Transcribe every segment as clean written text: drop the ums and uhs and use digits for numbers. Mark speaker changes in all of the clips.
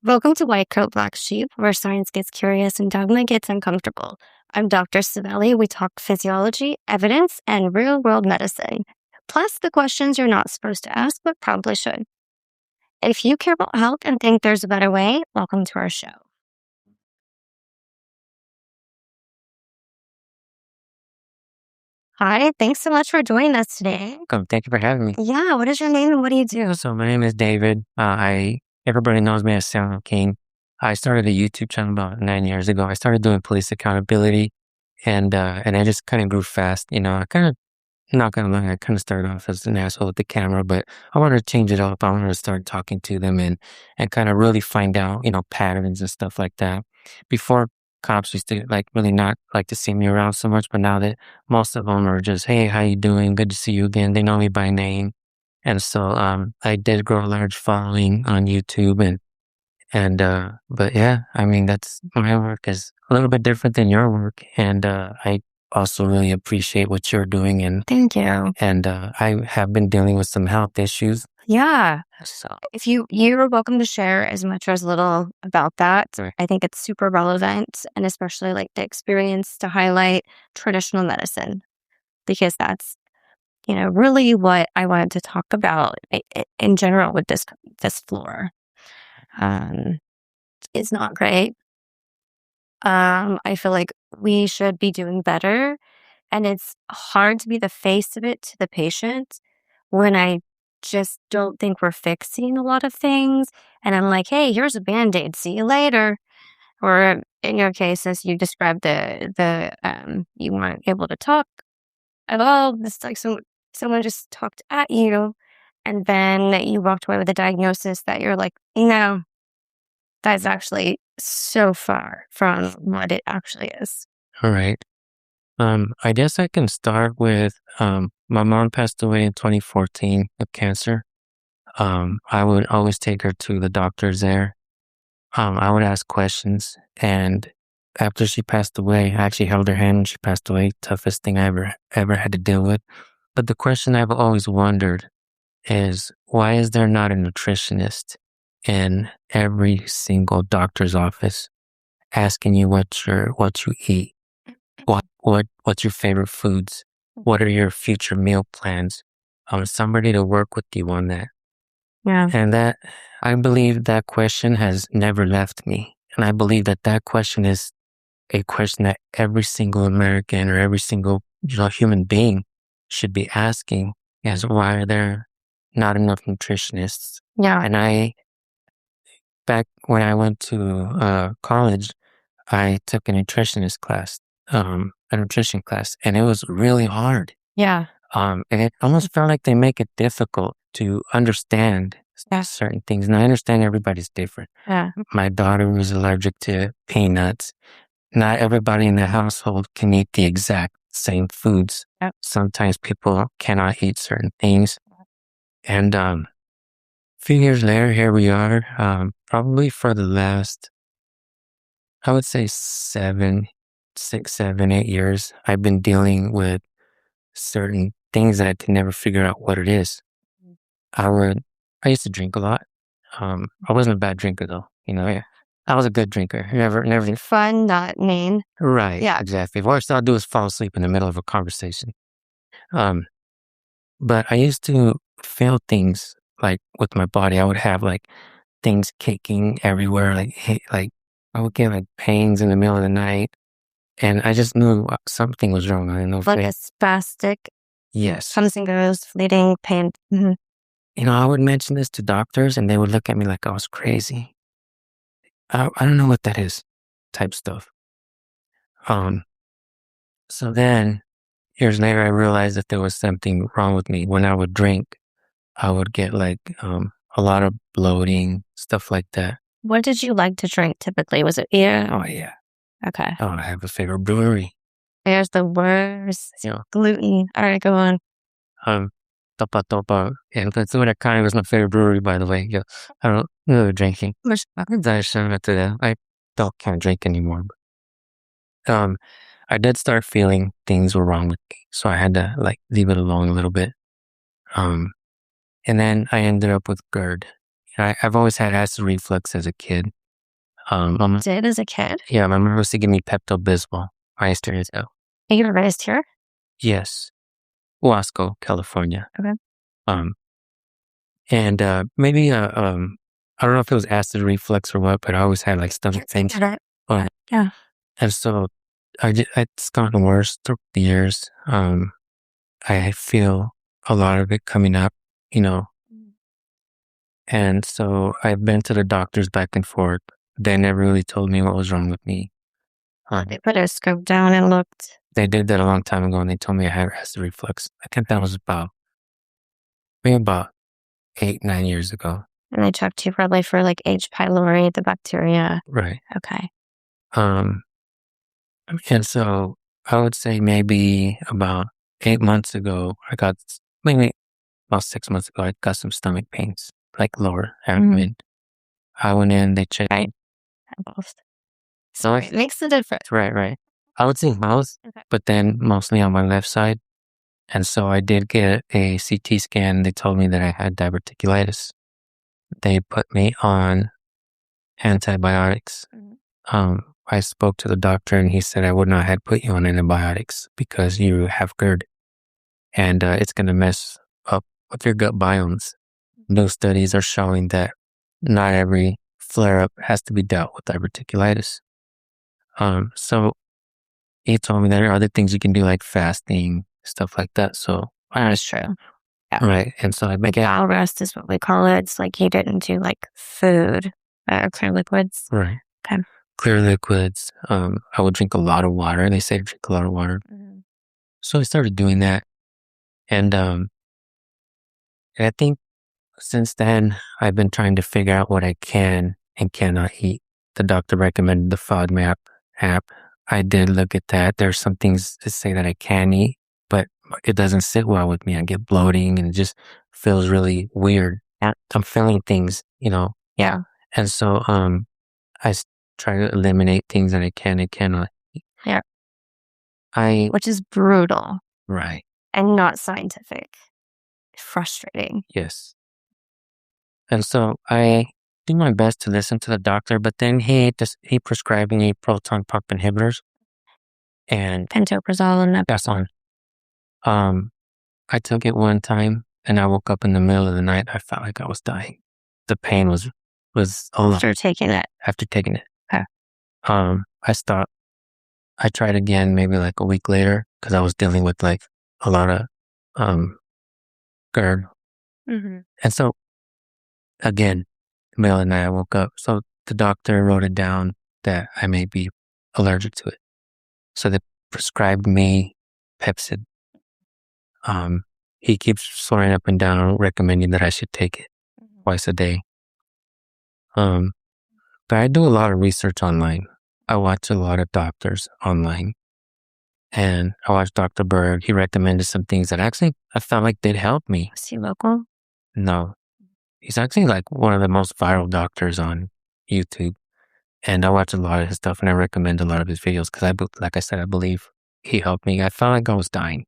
Speaker 1: Welcome to White Coat Black Sheep, where science gets curious and dogma gets uncomfortable. I'm Dr. Civelli. We talk physiology, evidence, and real-world medicine. Plus the questions you're not supposed to ask, but probably should. If you care about health and think there's a better way, welcome to our show. Hi, thanks so much for joining us today.
Speaker 2: Welcome. Thank you for having me.
Speaker 1: Yeah, what is your name and what do you do?
Speaker 2: So my name is David. Everybody knows me as Sound King. I started a YouTube channel about 9 years ago. I started doing police accountability, and I just kind of grew fast. Not gonna lie, I kind of started off as an asshole with the camera, but I wanted to change it up. I wanted to start talking to them and kind of really find out, patterns and stuff like that. Before, cops used to really not like to see me around so much, but now that most of them are just, hey, how you doing? Good to see you again. They know me by name. And so I did grow a large following on YouTube but yeah, I mean, that's my work is a little bit different than your work. And I also really appreciate what you're doing. And
Speaker 1: Thank you.
Speaker 2: I have been dealing with some health issues.
Speaker 1: Yeah.
Speaker 2: So
Speaker 1: If you're welcome to share as much or as little about that.
Speaker 2: Right.
Speaker 1: I think it's super relevant, and especially like the experience to highlight traditional medicine, because that's, really what I wanted to talk about in general with this floor. It's not great. I feel like we should be doing better, and it's hard to be the face of it to the patient when I just don't think we're fixing a lot of things. And I'm like, hey, here's a Band-Aid. See you later. Or in your case, as you described you weren't able to talk at all. It's like someone just talked at you, and then you walked away with a diagnosis that you're like, no, that's actually so far from what it actually is.
Speaker 2: All right. I guess I can start with my mom passed away in 2014 of cancer. I would always take her to the doctors there. I would ask questions, and after she passed away, I actually held her hand when she passed away. Toughest thing I ever had to deal with. But the question I've always wondered is, why is there not a nutritionist in every single doctor's office asking you what you eat, what's your favorite foods, what are your future meal plans? Somebody to work with you on that.
Speaker 1: Yeah.
Speaker 2: And I believe that question has never left me. And I believe that question is a question that every single American or every single human being should be asking, is why are there not enough nutritionists?
Speaker 1: Yeah.
Speaker 2: And back when I went to college, I took a nutrition class, and it was really hard.
Speaker 1: Yeah.
Speaker 2: And it almost felt like they make it difficult to understand certain things. And I understand everybody's different.
Speaker 1: Yeah.
Speaker 2: My daughter was allergic to peanuts. Not everybody in the household can eat the exact same foods.
Speaker 1: Yep.
Speaker 2: Sometimes people cannot eat certain things. And a few years later, here we are, probably for the last, I would say 6, 7, 8 years, I've been dealing with certain things that I could never figure out what it is. I used to drink a lot. I wasn't a bad drinker though, I was a good drinker. Never.
Speaker 1: Fun, not mean.
Speaker 2: Right.
Speaker 1: Yeah.
Speaker 2: Exactly. Worst I'll do is fall asleep in the middle of a conversation. But I used to feel things like with my body. I would have like things kicking everywhere. Like I would get like pains in the middle of the night, and I just knew something was wrong. I didn't know.
Speaker 1: Like a spastic.
Speaker 2: Yes.
Speaker 1: Comes and goes, fleeting pain. Mm-hmm.
Speaker 2: I would mention this to doctors, and they would look at me like I was crazy. I don't know what that is, type stuff. So then, years later, I realized that there was something wrong with me. When I would drink, I would get like a lot of bloating, stuff like that.
Speaker 1: What did you like to drink typically? Was it beer?
Speaker 2: Oh, yeah.
Speaker 1: Okay.
Speaker 2: Oh, I have a favorite brewery.
Speaker 1: There's the worst. Gluten. All right, go on.
Speaker 2: Topa Topa. Yeah, that's what kind of was my favorite brewery, by the way. Yeah, I don't know drinking. I don't can't drink anymore. But, I did start feeling things were wrong with me, so I had to leave it alone a little bit. And then I ended up with GERD, I've always had acid reflux as a kid.
Speaker 1: Did as a kid?
Speaker 2: Yeah, my mom used to give me Pepto-Bismol. I used to tell.
Speaker 1: Are you raised here?
Speaker 2: Yes, Wasco, California.
Speaker 1: Okay.
Speaker 2: Um, and maybe I don't know if it was acid reflux or what, but I always had like stomach pains.
Speaker 1: Yeah.
Speaker 2: And so it's gotten worse through the years. I feel a lot of it coming up, you know, and so I've been to the doctors back and forth. They never really told me what was wrong with me.
Speaker 1: They put a scope down and looked.
Speaker 2: They did that a long time ago, and they told me I had acid reflux. I think that was maybe about 8-9 years ago.
Speaker 1: And they checked you probably for like H. pylori, the bacteria.
Speaker 2: Right.
Speaker 1: Okay.
Speaker 2: And so I would say maybe about 8 months ago, maybe about 6 months ago, I got some stomach pains, like lower abdomen. I went in, they checked.
Speaker 1: So it makes a difference.
Speaker 2: Right. I would say mouth, but then mostly on my left side. And so I did get a CT scan. They told me that I had diverticulitis. They put me on antibiotics. I spoke to the doctor and he said I would not have put you on antibiotics because you have GERD and it's going to mess up with your gut biomes. Those studies are showing that not every flare-up has to be dealt with diverticulitis. So he told me there are other things you can do like fasting, stuff like that. So
Speaker 1: that's true.
Speaker 2: Yeah. Right. And so I make
Speaker 1: bowel rest is what we call it. It's like you didn't do like food, clear liquids.
Speaker 2: Right.
Speaker 1: Okay.
Speaker 2: Clear liquids. I would drink a lot of water. They say to drink a lot of water. So I started doing that. And I think since then, I've been trying to figure out what I can and cannot eat. The doctor recommended the FODMAP app. I did look at that. There's some things to say that I can eat, but it doesn't sit well with me. I get bloating and it just feels really weird. I'm feeling things,
Speaker 1: Yeah.
Speaker 2: And so I try to eliminate things that I can and cannot eat.
Speaker 1: Yeah. Which is brutal.
Speaker 2: Right.
Speaker 1: And not scientific. Frustrating.
Speaker 2: Yes. And so I do my best to listen to the doctor, but then he prescribed me proton pump inhibitors and
Speaker 1: pantoprazole and
Speaker 2: that's on. I took it one time and I woke up in the middle of the night. I felt like I was dying. The pain was a lot.
Speaker 1: After taking it.
Speaker 2: Okay. I stopped. I tried again maybe like a week later because I was dealing with like a lot of GERD. And so again, middle of the night I woke up. So the doctor wrote it down that I may be allergic to it. So they prescribed me Pepsid. He keeps swearing up and down, recommending that I should take it twice a day. But I do a lot of research online. I watch a lot of doctors online. And I watched Dr. Berg. He recommended some things that actually I felt like did help me.
Speaker 1: Is he local?
Speaker 2: No. He's actually like one of the most viral doctors on YouTube. And I watch a lot of his stuff and I recommend a lot of his videos because like I said, I believe he helped me. I felt like I was dying.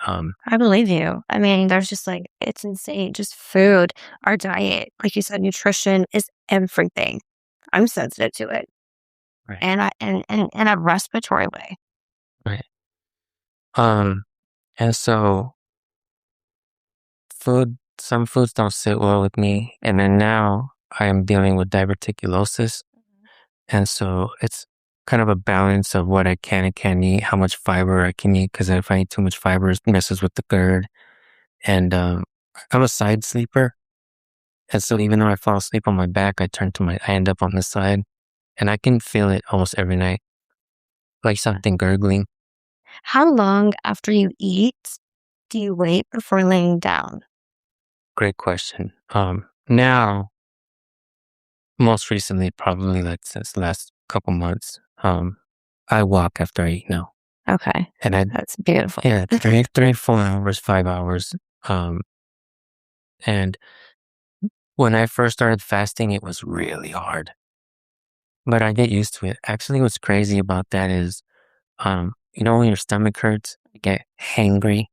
Speaker 1: I believe you. I mean, there's just like, it's insane. Just food, our diet, like you said, nutrition is everything. I'm sensitive to it.
Speaker 2: Right.
Speaker 1: And in a respiratory way.
Speaker 2: Right. And so some foods don't sit well with me. And then now I am dealing with diverticulosis. And so it's kind of a balance of what I can and can't eat, how much fiber I can eat, because if I eat too much fiber, it messes with the GERD. And I'm a side sleeper. And so even though I fall asleep on my back, I end up on the side. And I can feel it almost every night, like something gurgling.
Speaker 1: How long after you eat do you wait before laying down?
Speaker 2: Great question. Now, most recently, probably like since the last couple months, I walk after I eat now.
Speaker 1: Okay.
Speaker 2: And
Speaker 1: that's beautiful.
Speaker 2: Yeah, 3-4 hours, 5 hours. And when I first started fasting, it was really hard. But I get used to it. Actually, what's crazy about that is, when your stomach hurts, you get hangry.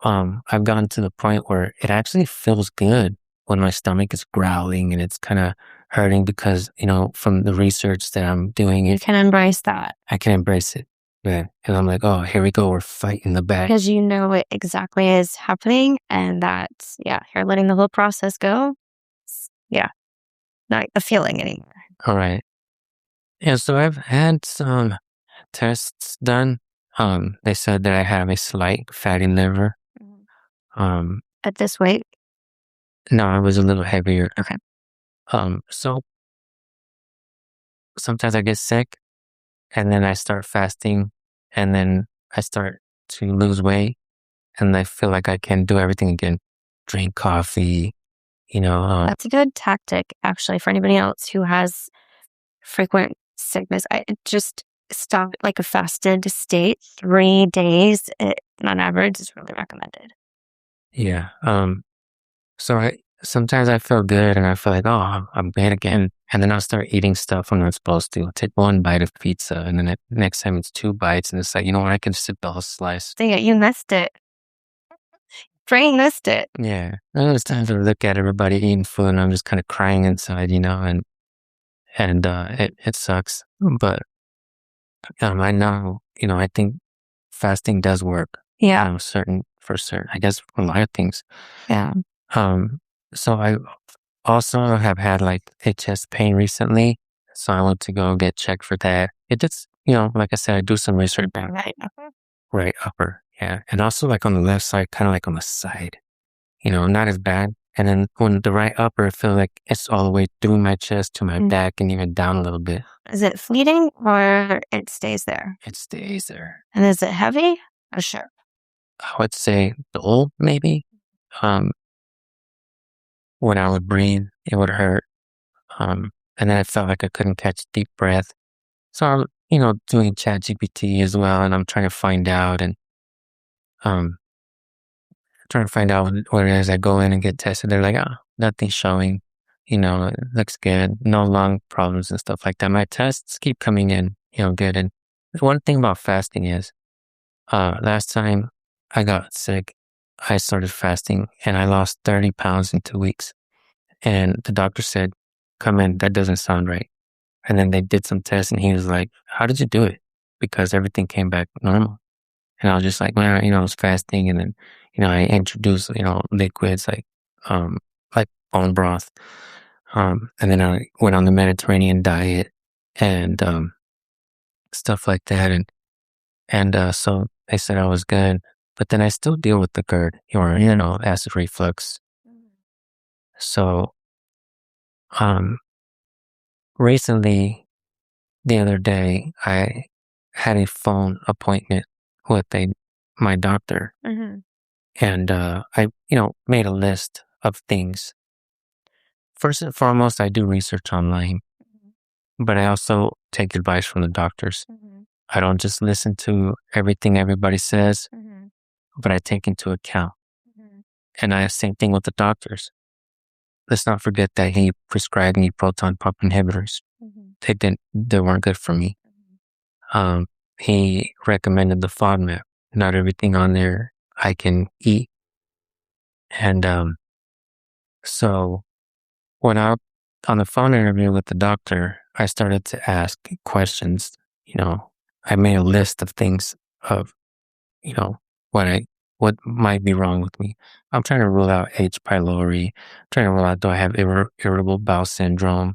Speaker 2: I've gotten to the point where it actually feels good when my stomach is growling and it's kind of hurting because, from the research that I'm doing,
Speaker 1: You can embrace that
Speaker 2: I can embrace it. Yeah. And I'm like, oh, here we go. We're fighting the back.
Speaker 1: because you know what exactly is happening, and that's, you're letting the whole process go. Yeah, not a feeling anymore.
Speaker 2: All right. Yeah. So I've had some tests done. They said that I have a slight fatty liver.
Speaker 1: At this weight?
Speaker 2: No, I was a little heavier.
Speaker 1: Okay.
Speaker 2: So sometimes I get sick and then I start fasting and then I start to lose weight and I feel like I can do everything again. Drink coffee,
Speaker 1: That's a good tactic, actually, for anybody else who has frequent sickness. I just stop like a fasted state 3 days on average is really recommended.
Speaker 2: yeah. So sometimes I feel good and I feel like, oh, I'm good again. And then I'll start eating stuff I'm not supposed to. I'll take one bite of pizza and then next time it's 2 bites and it's like, you know what, I can sip the whole slice.
Speaker 1: Dang it, you missed it. Brain missed it.
Speaker 2: Yeah. And there's times I look at everybody eating food and I'm just kind of crying inside, and it sucks. But I know, I think fasting does work.
Speaker 1: Yeah.
Speaker 2: For certain, I guess for a lot of things.
Speaker 1: Yeah.
Speaker 2: So I also have had like a chest pain recently. So I went to go get checked for that. It just, like I said, I do some research. Right upper. Yeah. And also like on the left side, kind of like on the side, not as bad. And then when the right upper, I feel like it's all the way through my chest to my back and even down a little bit.
Speaker 1: Is it fleeting or it stays there?
Speaker 2: It stays there.
Speaker 1: And is it heavy or sharp?
Speaker 2: I would say dull, maybe. When I would breathe, it would hurt. And then I felt like I couldn't catch deep breath. So I'm, doing ChatGPT as well, and I'm trying to find out um what it is. I go in and get tested. They're like, oh, nothing's showing. It looks good. No lung problems and stuff like that. My tests keep coming in, good. And one thing about fasting is, last time I got sick, I started fasting and I lost 30 pounds in 2 weeks. And the doctor said, come in, that doesn't sound right. And then they did some tests and he was like, how did you do it? Because everything came back normal. And I was just like, well, I was fasting. And then, I introduced, liquids like bone broth. And then I went on the Mediterranean diet and, stuff like that. And so they said I was good, but then I still deal with the GERD or, acid reflux. So, recently, the other day, I had a phone appointment with my doctor, and I, made a list of things. First and foremost, I do research online, but I also take advice from the doctors. I don't just listen to everything everybody says, but I take into account. And same thing with the doctors. Let's not forget that he prescribed me proton pump inhibitors. They weren't good for me. He recommended the FODMAP. Not everything on there I can eat. And so when on the phone interview with the doctor, I started to ask questions. I made a list of things of, what might be wrong with me. I'm trying to rule out H. pylori. I'm trying to rule out, do I have irritable bowel syndrome?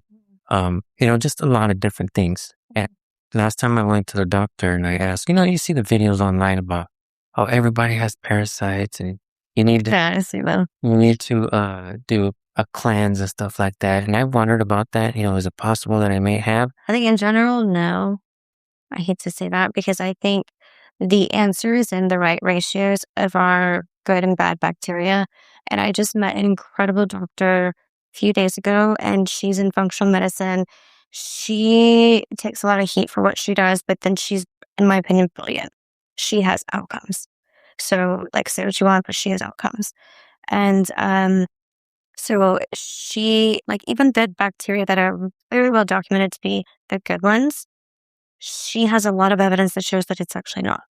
Speaker 2: Just a lot of different things. And last time I went to the doctor and I asked, you see the videos online about how everybody has parasites and you need to,
Speaker 1: I see that.
Speaker 2: you need to do a cleanse and stuff like that. And I wondered about that. Is it possible that I may have?
Speaker 1: I think in general, no. I hate to say that because I think the answer is in the right ratios of our good and bad bacteria. And I just met an incredible doctor a few days ago, and she's in functional medicine. She takes a lot of heat for what she does, but then she's, in my opinion, brilliant. She has outcomes. So, like, say what you want, but she has outcomes. And so she, like, even the bacteria that are very well documented to be the good ones, she has a lot of evidence that shows that it's actually not.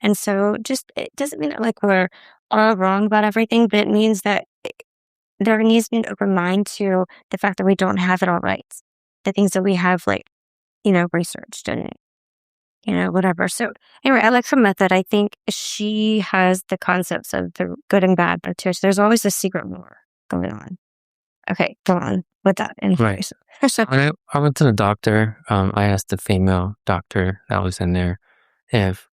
Speaker 1: And so it doesn't mean that like we're all wrong about everything, but it means that there needs to be an open mind to the fact that we don't have it all right. The things that we have, like, researched and, whatever. So anyway, I like her method. I think she has the concepts of the good and bad bacteria. So there's always a secret war going on. Okay, go on with that
Speaker 2: Right.
Speaker 1: information. So,
Speaker 2: When I went to the doctor, I asked the female doctor that was in there if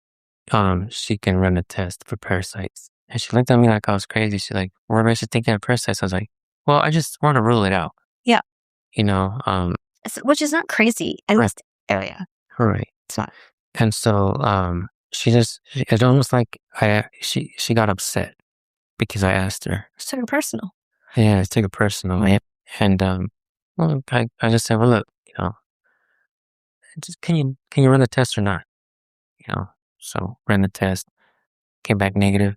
Speaker 2: she can run a test for parasites. And she looked at me like I was crazy. She's like, what makes you think I have parasites? I was like, well, I just want to rule it out.
Speaker 1: yeah,
Speaker 2: You know,
Speaker 1: which is not crazy in
Speaker 2: right,
Speaker 1: this area.
Speaker 2: right.
Speaker 1: It's not.
Speaker 2: And so it's almost like she got upset because I asked her.
Speaker 1: It's so personal.
Speaker 2: Yeah, I took it personally. And well, I just said, well, look, just can you run the test or not? So ran the test, came back negative.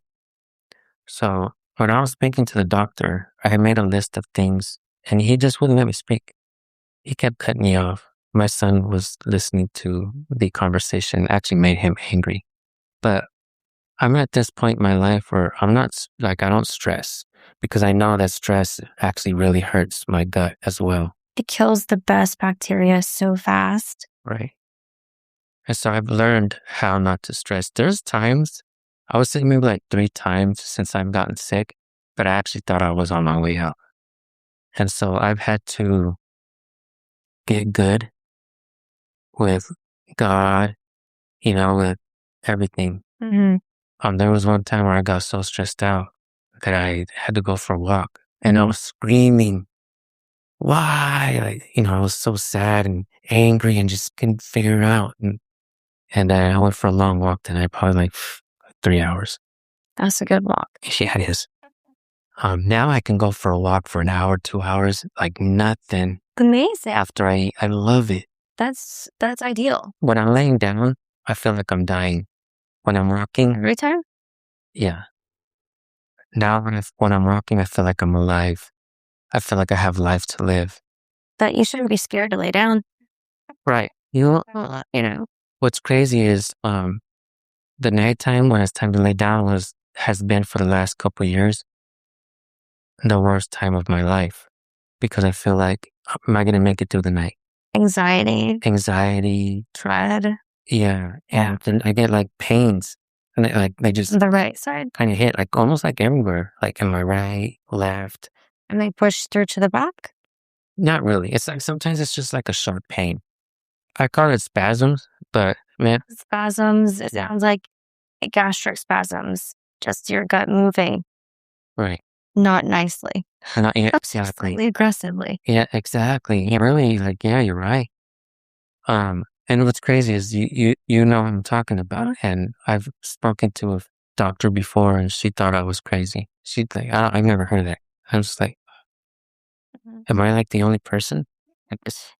Speaker 2: So when I was speaking to the doctor, I had made a list of things and he just wouldn't let me speak. He kept cutting me off. My son was listening to the conversation, actually made him angry. But I'm at this point in my life where I'm not like, I don't stress because I know that stress actually really hurts my gut as well.
Speaker 1: It kills the best bacteria so fast.
Speaker 2: Right. And so I've learned how not to stress. There's times, I would say maybe like 3 times since I've gotten sick, but I actually thought I was on my way out. And so I've had to get good with God, with everything.
Speaker 1: Mm-hmm.
Speaker 2: There was one time where I got so stressed out that I had to go for a walk and I was screaming, why? I was so sad and angry and just couldn't figure it out. And I went for a long walk tonight, probably like 3 hours.
Speaker 1: That's a good walk.
Speaker 2: Yeah, it is. Now I can go for a walk for an hour, 2 hours, like nothing
Speaker 1: Amazing.
Speaker 2: after I eat. I love it.
Speaker 1: That's ideal.
Speaker 2: When I'm laying down, I feel like I'm dying. When I'm rocking,
Speaker 1: Every time?
Speaker 2: yeah. Now when I'm rocking, I feel like I'm alive. I feel like I have life to live.
Speaker 1: But you shouldn't be scared to lay down.
Speaker 2: Right. What's crazy is the nighttime when it's time to lay down has been for the last couple of years the worst time of my life because I feel like, am I going to make it through the night? Anxiety.
Speaker 1: Dread.
Speaker 2: Yeah. And then I get like pains and they just
Speaker 1: The right side.
Speaker 2: kind of hit like almost like everywhere, like in my right, left.
Speaker 1: And they push through to the back?
Speaker 2: Not really. It's like sometimes it's just like a sharp pain. I call it spasms, but man.
Speaker 1: Spasms. It sounds like gastric spasms. Just your gut moving.
Speaker 2: Right.
Speaker 1: Not nicely.
Speaker 2: Not, yeah, exactly.
Speaker 1: Slightly aggressively.
Speaker 2: Yeah, exactly. Yeah, really, yeah, you're right. And what's crazy is you know what I'm talking about, and I've spoken to a doctor before, and she thought I was crazy. She'd like, I've never heard of that. I'm just like, am I like the only person?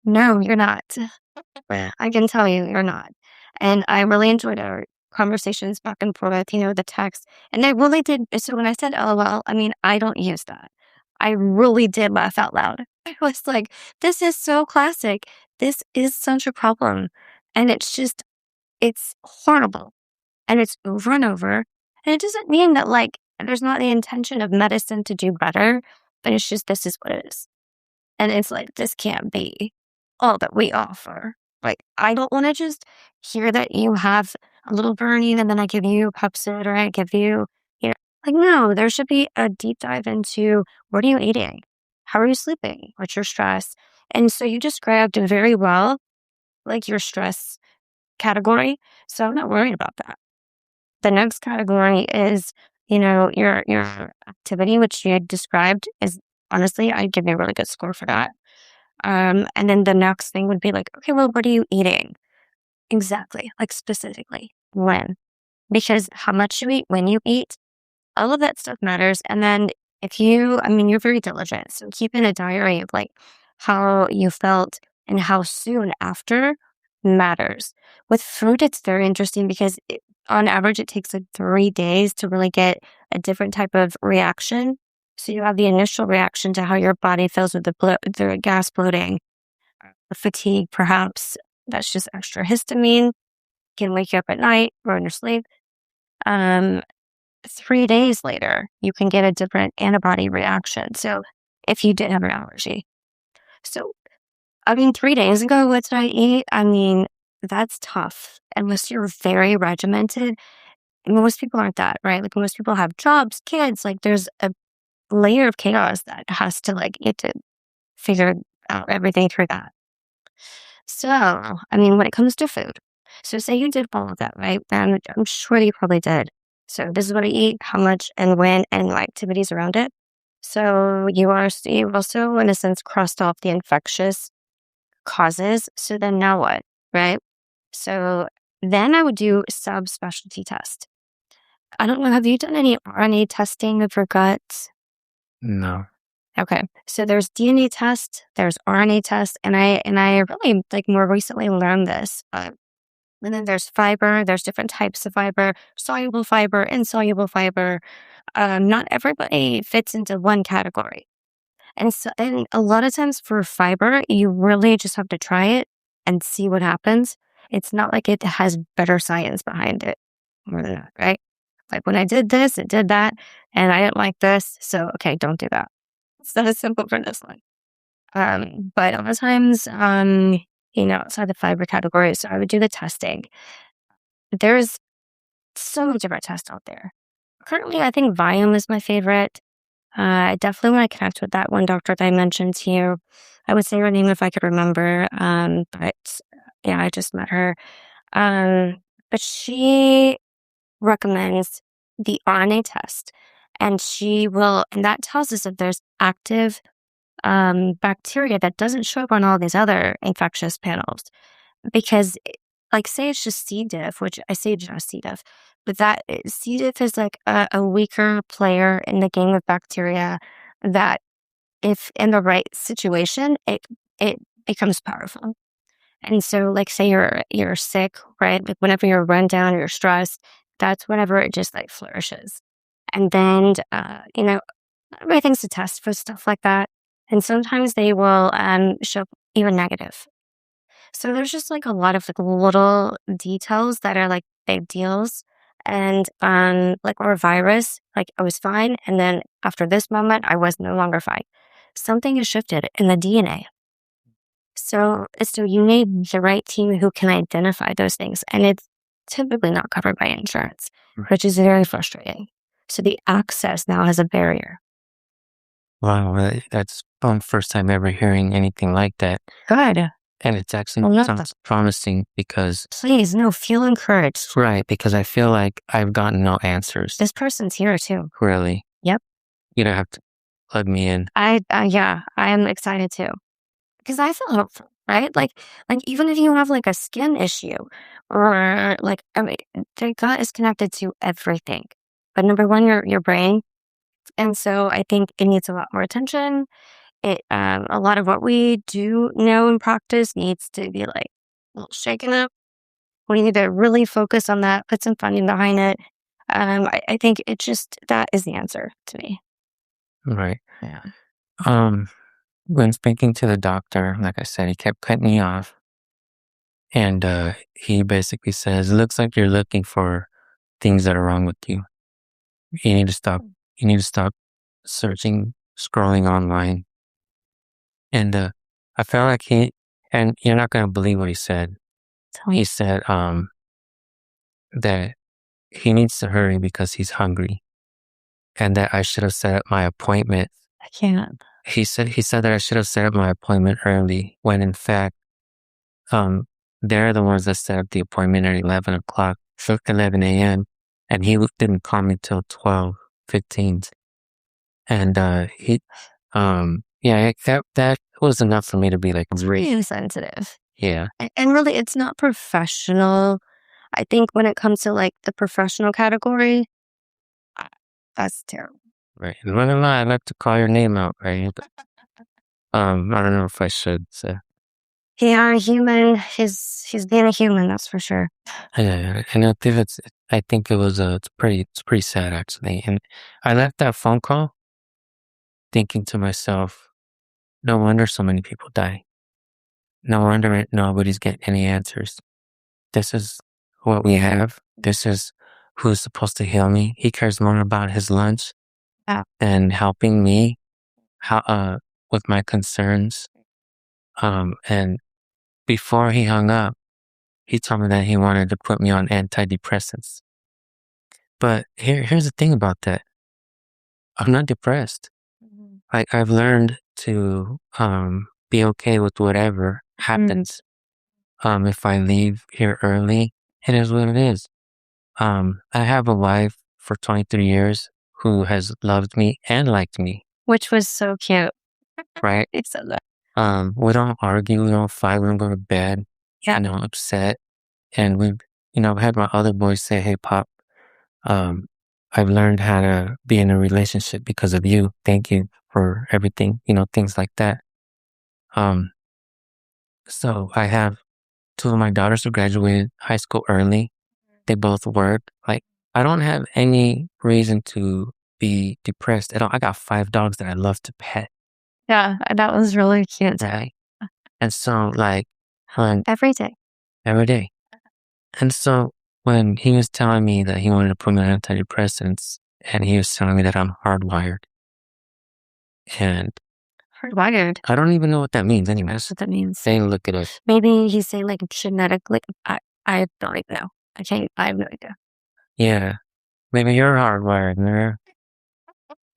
Speaker 1: No, you're not. I can tell you're not. And I really enjoyed our conversations back and forth, the text. And I really did. So when I said LOL, I mean, I don't use that. I really did laugh out loud. I was like, this is so classic. This is such a problem. And it's horrible. And it's over and over. And it doesn't mean that there's not the intention of medicine to do better, but it's just, this is what it is. And it's like, this can't be all that we offer. Like, I don't want to just hear that you have a little burning and then I give you Pepsid or I give you, no, there should be a deep dive into what are you eating? How are you sleeping? What's your stress? And so you described very well, like your stress category. So I'm not worried about that. The next category is, your activity, which you had described is honestly, I'd give you a really good score for that. And then the next thing would be like, okay, well, what are you eating? Exactly. Like specifically when, because how much you eat, when you eat, all of that stuff matters. And then you're very diligent. So keeping a diary of like how you felt and how soon after matters. With food, it's very interesting because on average, it takes like 3 days to really get a different type of reaction. So you have the initial reaction to how your body feels with the gas bloating, the fatigue, perhaps. That's just extra histamine. Can wake you up at night or in your sleep. 3 days later, you can get a different antibody reaction. So if you did have an allergy. So, I mean, 3 days ago, what did I eat? I mean, that's tough unless you're very regimented. Most people aren't that, right? Like most people have jobs, kids, like there's a layer of chaos that has to like, you have to figure out everything through that. So, I mean, when it comes to food, so say you did all of that, right? And I'm sure you probably did. So this is what I eat, how much and when, and my activities around it. So you also, in a sense, crossed off the infectious causes. So then now what, right? So then I would do subspecialty test. I don't know, have you done any RNA testing of your gut?
Speaker 2: No.
Speaker 1: Okay. So there's DNA test, there's RNA test, and I really like more recently learned this. And then there's fiber, there's different types of fiber, soluble fiber, insoluble fiber. Not everybody fits into one category. And a lot of times for fiber, you really just have to try it and see what happens. It's not like it has better science behind it more than that, right? Like when I did this, it did that, and I didn't like this. So, okay, don't do that. It's not as simple for this one. But a lot of times, outside the fiber category, so I would do the testing. There's so many different tests out there. Currently, I think Viome is my favorite. I definitely want to connect with that one doctor that I mentioned to you. I would say her name if I could remember. But yeah, I just met her. But she recommends the RNA test, and and that tells us if there's active bacteria that doesn't show up on all these other infectious panels. Because, like, say it's just C. diff, which I say just C. diff, but C. diff is like a weaker player in the game of bacteria that, if in the right situation, it becomes powerful. And so, like, say you're sick, right? Like, whenever you're run down or you're stressed, that's whenever it just like flourishes. And then, everything's a test for stuff like that. And sometimes they will show even negative. So there's just like a lot of like little details that are like big deals. And like our virus, like I was fine. And then after this moment, I was no longer fine. Something has shifted in the DNA. So you need the right team who can identify those things. And it's typically not covered by insurance, which is very frustrating. So the access now has a barrier.
Speaker 2: Wow, that's first time ever hearing anything like that.
Speaker 1: Good.
Speaker 2: And it's actually
Speaker 1: Well,
Speaker 2: sounds promising because,
Speaker 1: please, no, feel encouraged.
Speaker 2: right, because I feel like I've gotten no answers.
Speaker 1: This person's here too.
Speaker 2: Really.
Speaker 1: Yep.
Speaker 2: You don't have to plug me in.
Speaker 1: Yeah, I am excited too. Because I feel hopeful, right? Like even if you have like a skin issue or like, I mean, the gut is connected to everything. But number one, your brain. And so I think it needs a lot more attention. A lot of what we do know and practice needs to be like a little shaken up. We need to really focus on that, put some funding behind it. I think that is the answer to me.
Speaker 2: Right.
Speaker 1: Yeah.
Speaker 2: When speaking to the doctor, like I said, he kept cutting me off. And he basically says, it looks like you're looking for things that are wrong with you. You need to stop. You need to stop searching, scrolling online. And I felt like and you're not going to believe what he said. He said that he needs to hurry because he's hungry and that I should have set up my appointment.
Speaker 1: I can't.
Speaker 2: He said that I should have set up my appointment early when in fact, they're the ones that set up the appointment at 11 o'clock, 11 a.m. And he didn't call me till 12:15. And yeah, that was enough for me to be like,
Speaker 1: It's really insensitive.
Speaker 2: yeah,
Speaker 1: And really, it's not professional. I think when it comes to like the professional category, that's terrible.
Speaker 2: right. And when I like to call your name out, right? I don't know if I should. So.
Speaker 1: Yeah, human. He's being a human. That's for sure.
Speaker 2: Yeah, and I think it was it's pretty sad actually. And I left that phone call thinking to myself, no wonder so many people die. No wonder nobody's getting any answers. This is what we have. This is who's supposed to heal me. He cares more about his lunch
Speaker 1: Yeah.
Speaker 2: than helping me. how with my concerns. And before he hung up, he told me that he wanted to put me on antidepressants. But here's the thing about that. I'm not depressed.
Speaker 1: Mhm.
Speaker 2: Like I've learned to be okay with whatever happens. If I leave here early, it is what it is. I have a wife for 23 years who has loved me and liked me,
Speaker 1: Which was so cute.
Speaker 2: right?
Speaker 1: They said that.
Speaker 2: We don't argue, we don't fight, we don't go to bed,
Speaker 1: Yeah.
Speaker 2: upset. And I've had my other boys say, "Hey, Pop, um, I've learned how to be in a relationship because of you. Thank you for everything," things like that. Um, so I have two of my daughters who graduated high school early. They both work. Like, I don't have any reason to be depressed at all. I got 5 dogs that I love to pet,
Speaker 1: Yeah, that was really cute.
Speaker 2: right? And so, like, when
Speaker 1: Every day.
Speaker 2: every day. And so, when he was telling me that he wanted to put me on antidepressants, and he was telling me that I'm hardwired, and
Speaker 1: Hardwired.
Speaker 2: I don't even know what that means,
Speaker 1: That's
Speaker 2: anyways.
Speaker 1: what that means.
Speaker 2: They look it up.
Speaker 1: Maybe he's saying like genetically. I don't even know. I have no idea.
Speaker 2: Yeah, maybe you're hardwired, man.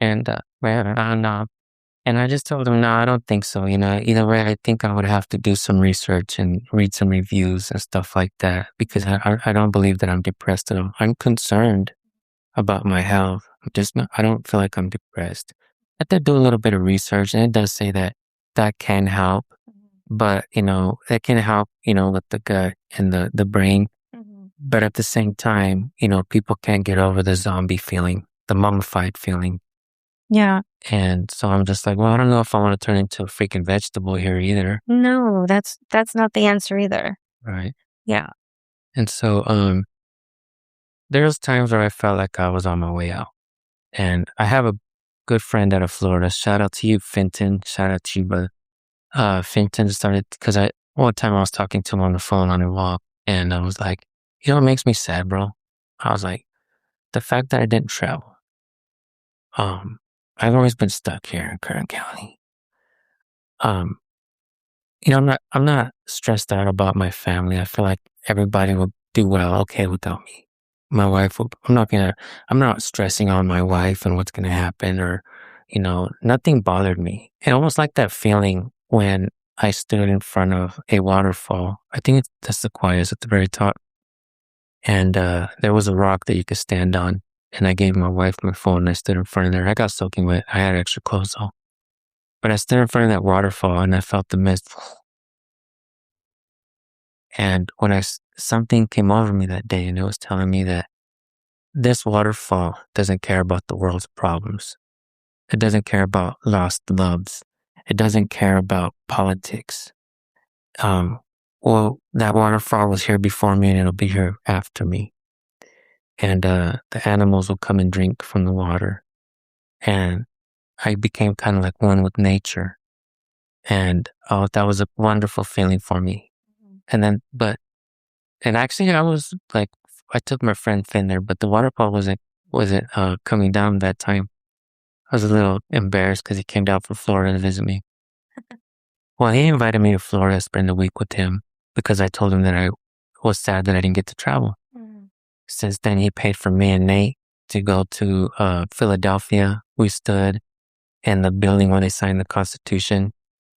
Speaker 2: And man, I don't know. And I just told him, no, I don't think so. Either way, I think I would have to do some research and read some reviews and stuff like that because I don't believe that I'm depressed at all. I'm concerned about my health. I don't feel like I'm depressed. I did do a little bit of research and it does say that that can help, but it can help, with the gut and the brain. But at the same time, people can't get over the zombie feeling, the mummified feeling.
Speaker 1: Yeah.
Speaker 2: And so I'm just like, well, I don't know if I want to turn into a freaking vegetable here either.
Speaker 1: No, that's not the answer either.
Speaker 2: Right.
Speaker 1: Yeah.
Speaker 2: And so there's times where I felt like I was on my way out. And I have a good friend out of Florida. Shout out to you, Fenton. Shout out to you, brother. Fenton started because one time I was talking to him on the phone on a walk and I was like, it makes me sad, bro. I was like, the fact that I didn't travel. I've always been stuck here in Kern County. Um, I'm not stressed out about my family. I feel like everybody will do okay without me. My wife will, I'm not stressing on my wife and what's going to happen or, nothing bothered me. And almost like that feeling when I stood in front of a waterfall. I think it's the sequoias at the very top. And, there was a rock that you could stand on. And I gave my wife my phone and I stood in front of there. I got soaking wet. I had extra clothes on. But I stood in front of that waterfall and I felt the mist. And when something came over me that day and it was telling me that this waterfall doesn't care about the world's problems. It doesn't care about lost loves. It doesn't care about politics. Well, that waterfall was here before me and it'll be here after me. And, the animals will come and drink from the water. And I became kind of like one with nature. And, oh, that was a wonderful feeling for me. And then, and actually, I took my friend Finn there, but the waterfall wasn't coming down that time. I was a little embarrassed because he came down from Florida to visit me. Well, he invited me to Florida to spend a week with him because I told him that I was sad that I didn't get to travel. Since then, he paid for me and Nate to go to Philadelphia. We stood in the building where they signed the Constitution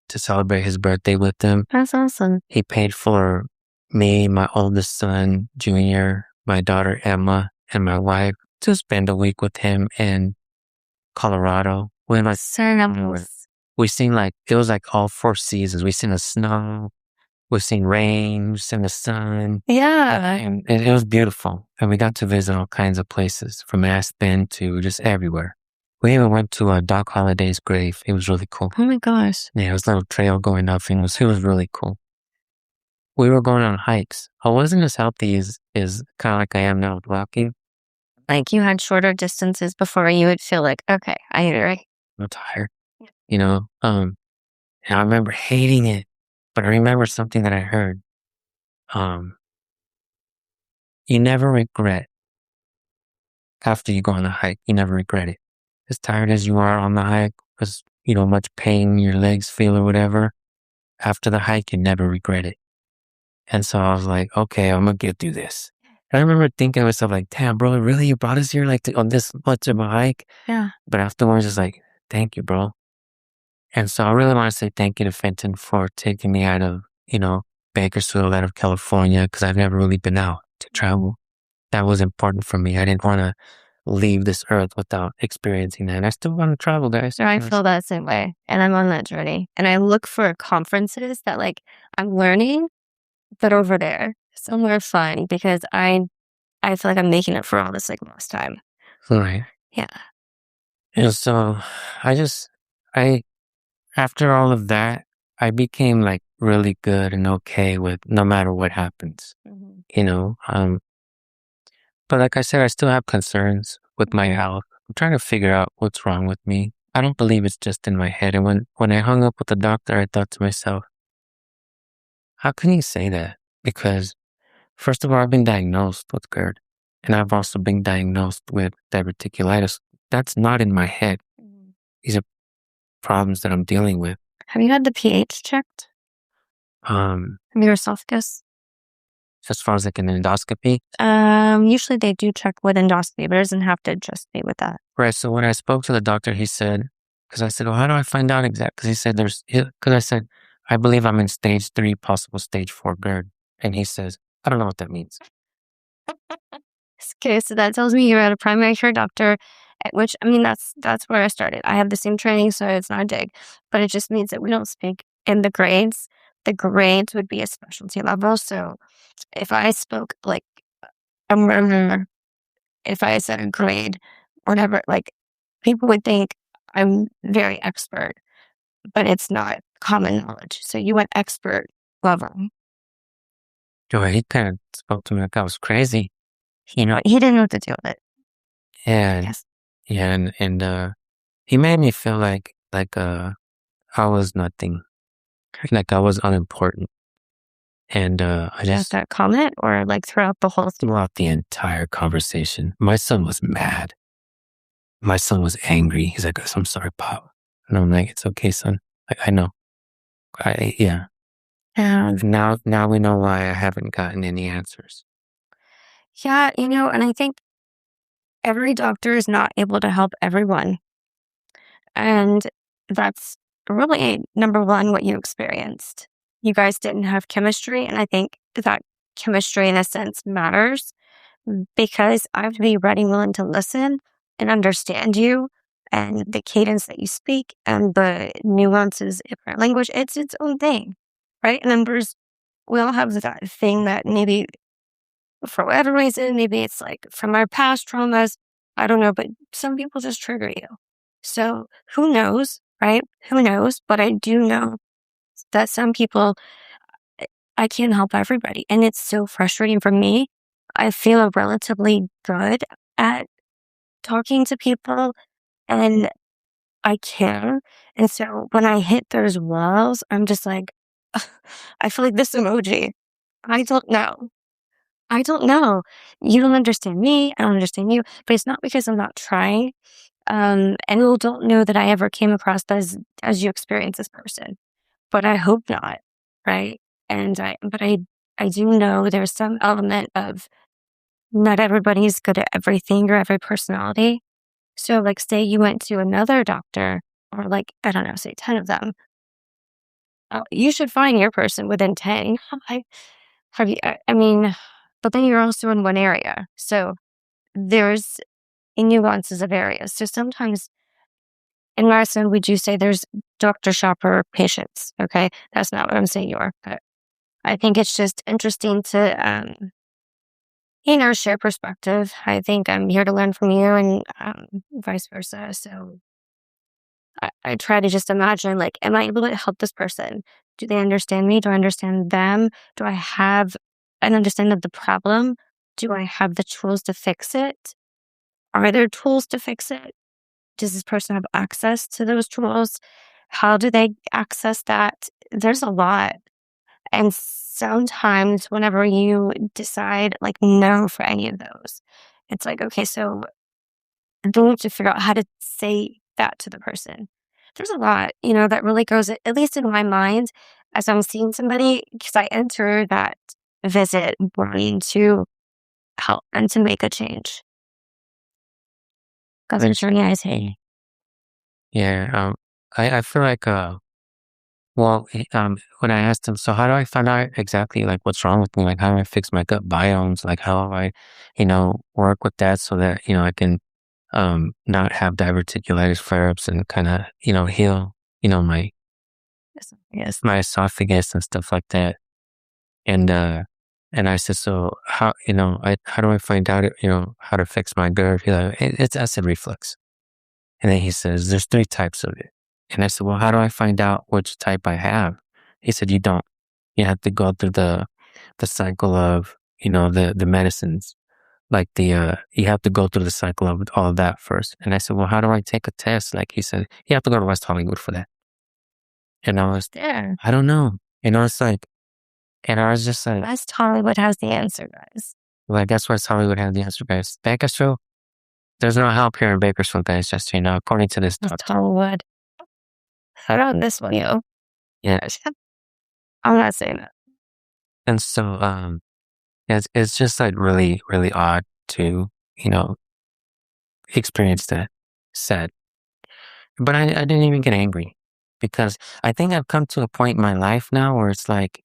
Speaker 2: to celebrate his birthday with them.
Speaker 1: That's awesome.
Speaker 2: He paid for me, my oldest son, Junior, my daughter, Emma, and my wife to spend a week with him in Colorado. We seen it was like all 4 seasons. We seen the snow, we've seen rain, we've seen the sun.
Speaker 1: Yeah.
Speaker 2: And it was beautiful. And we got to visit all kinds of places from Aspen to just everywhere. We even went to Doc Holliday's grave. It was really cool.
Speaker 1: Oh my gosh.
Speaker 2: Yeah, it was a little trail going up and it was really cool. We were going on hikes. I wasn't as healthy as kind of like I am now with walking.
Speaker 1: Like you had shorter distances before you would feel like, okay, I get it right.
Speaker 2: I'm tired, and I remember hating it, but I remember something that I heard. You never regret after you go on a hike. You never regret it. As tired as you are on the hike, as much pain your legs feel or whatever, after the hike, you never regret it. And so I was like, okay, I'm gonna get through this. And I remember thinking to myself, like, damn, bro, really? You brought us here like on this much of a hike?
Speaker 1: Yeah.
Speaker 2: But afterwards, it's like, thank you, bro. And so I really want to say thank you to Fenton for taking me out of, Bakersfield, out of California, because I've never really been out to travel. That was important for me. I didn't want to leave this earth without experiencing that. And I still want to travel, guys.
Speaker 1: So I feel that same way. And I'm on that journey. And I look for conferences that like I'm learning, but over there, somewhere fun because I feel like I'm making it for all this like lost time.
Speaker 2: Right.
Speaker 1: Yeah.
Speaker 2: And so I just, I, after all of that, I became like really good and okay with no matter what happens,
Speaker 1: Mm-hmm.
Speaker 2: But like I said, I still have concerns with my health. I'm trying to figure out what's wrong with me. I don't believe it's just in my head. And when I hung up with the doctor, I thought to myself, how can you say that? Because first of all, I've been diagnosed with GERD, and I've also been diagnosed with diverticulitis. That's not in my head.
Speaker 1: Mm-hmm.
Speaker 2: These are problems that I'm dealing with.
Speaker 1: Have you had the pH checked? Your esophagus?
Speaker 2: As far as like an endoscopy.
Speaker 1: Usually they do check with endoscopy, but it doesn't have to just be with that.
Speaker 2: Right. So when I spoke to the doctor, he said, because I said, well, how do I find out exactly? Because he said because I said, I believe I'm in stage 3, possible stage 4 GERD. And he says, I don't know what that means.
Speaker 1: Okay, so that tells me you're at a primary care doctor, which I mean that's where I started. I have the same training, so it's not a dig, but it just means that we don't speak in the grades. The grades would be a specialty level. So if I spoke like a murmur, if I said a grade, whatever, like people would think I'm very expert, but it's not common knowledge. So you went expert level.
Speaker 2: Joy, he kind of spoke to me like I was crazy.
Speaker 1: He didn't know what to do with it.
Speaker 2: And
Speaker 1: Yes.
Speaker 2: yeah, and he made me feel like I was nothing, like I was unimportant. And I
Speaker 1: Just that comment or like throughout the whole
Speaker 2: throughout the entire conversation, my son was mad. My son was angry. He's like, I'm sorry, Pop. And I'm like, it's okay, son. I know. Yeah. Now we know why I haven't gotten any answers.
Speaker 1: Yeah, and I think every doctor is not able to help everyone. And that's really number one, what you experienced. You guys didn't have chemistry. And I think that chemistry, in a sense, matters because I have to be ready, willing to listen and understand you and the cadence that you speak and the nuances of our language. It's its own thing, right? And then we all have that thing that maybe for whatever reason, maybe it's like from our past traumas. I don't know, but some people just trigger you. So who knows, right? Who knows? But I do know that some people, I can't help everybody. And it's so frustrating for me. I feel relatively good at talking to people and I care. And so when I hit those walls, I'm just like, I feel like this emoji. I don't know. I don't know. You don't understand me. I don't understand you. But it's not because I'm not trying. And people don't know that I ever came across as you experience this person. But I hope not. Right. But I do know there's some element of not everybody's good at everything or every personality. So like say you went to another doctor or like, I don't know, say 10 of them. You should find your person within 10. I mean, but then you're also in one area. So there's nuances of areas. So sometimes in medicine, we do say there's doctor, shopper, patients. Okay. That's not what I'm saying you are. But I think it's just interesting to, share perspective. I think I'm here to learn from you and vice versa. So I try to just imagine, like, am I able to help this person? Do they understand me? Do I understand them? Do I have an understanding of the problem? Do I have the tools to fix it? Are there tools to fix it? Does this person have access to those tools? How do they access that? There's a lot. And sometimes whenever you decide like no for any of those, it's like, okay, so then you have to figure out how to say that to the person. There's a lot, that really goes, at least in my mind, as I'm seeing somebody, because I enter that visit wanting to help and to make a change. Because their journey I see.
Speaker 2: Yeah. I feel like, well, when I asked him, so how do I find out exactly like what's wrong with me? Like, how do I fix my gut biomes? Like, how do I, work with that so that, I can, not have diverticulitis flare-ups and kind of, heal, my,
Speaker 1: Yes.
Speaker 2: my esophagus and stuff like that. And, and I said, so how, how do I find out, how to fix my GERD? He's like, It's acid reflux." And then he says, "There's 3 types of it." And I said, "Well, how do I find out which type I have?" He said, "You don't. You have to go through the cycle of, the medicines. Like you have to go through the cycle of all of that first." And I said, "Well, how do I take a test?" Like he said, "You have to go to West Hollywood for that." And I was,
Speaker 1: There.
Speaker 2: I don't know. It's like, and I was just like,
Speaker 1: West Hollywood has the answer, guys.
Speaker 2: well, I guess West Hollywood has the answer, guys. Bakersfield, there's no help here in Bakersfield, guys, just so you know, according to this
Speaker 1: West
Speaker 2: doctor.
Speaker 1: Hollywood. Hold on this one, yo.
Speaker 2: Yeah.
Speaker 1: I'm not saying that.
Speaker 2: And so, it's just like really, really odd to, experience that. Sad. But I didn't even get angry because I think I've come to a point in my life now where it's like,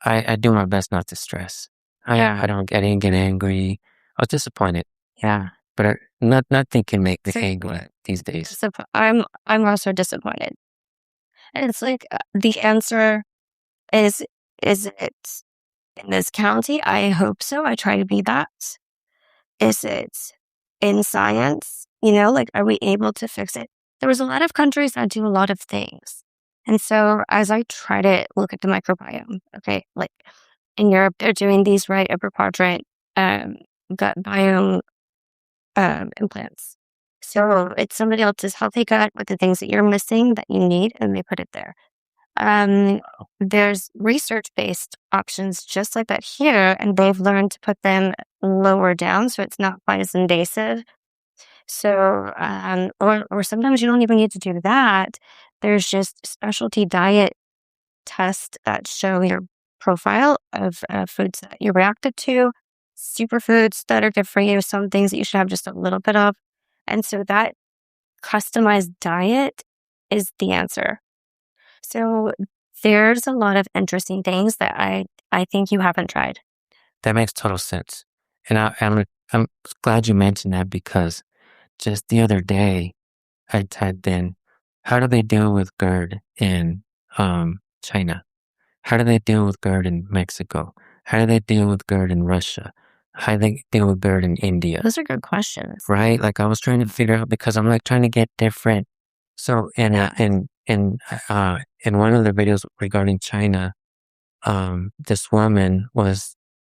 Speaker 2: I do my best not to stress.
Speaker 1: Yeah.
Speaker 2: I didn't get angry. I was disappointed,
Speaker 1: Yeah.
Speaker 2: but nothing can make me
Speaker 1: So,
Speaker 2: angry these days.
Speaker 1: I'm also disappointed. And it's like the answer is it in this county? I hope so. I try to be that. Is it in science? Like, are we able to fix it? There was a lot of countries that do a lot of things. And so as I try to look at the microbiome, okay, like in Europe, they're doing these right upper quadrant gut biome implants. So it's somebody else's healthy gut with the things that you're missing that you need, and they put it there. Um, there's research-based options just like that here, and they've learned to put them lower down so it's not quite as invasive. So, or sometimes you don't even need to do that. There's just specialty diet tests that show your profile of foods that you reacted to, superfoods that are good for you, some things that you should have just a little bit of. And so that customized diet is the answer. So there's a lot of interesting things that I think you haven't tried.
Speaker 2: That makes total sense. And I'm glad you mentioned that because just the other day I typed in, how do they deal with GERD in China? How do they deal with GERD in Mexico? How do they deal with GERD in Russia? How do they deal with GERD in India?
Speaker 1: Those are good questions.
Speaker 2: Right? Like I was trying to figure out because I'm like trying to get different. So in one of the videos regarding China, this woman was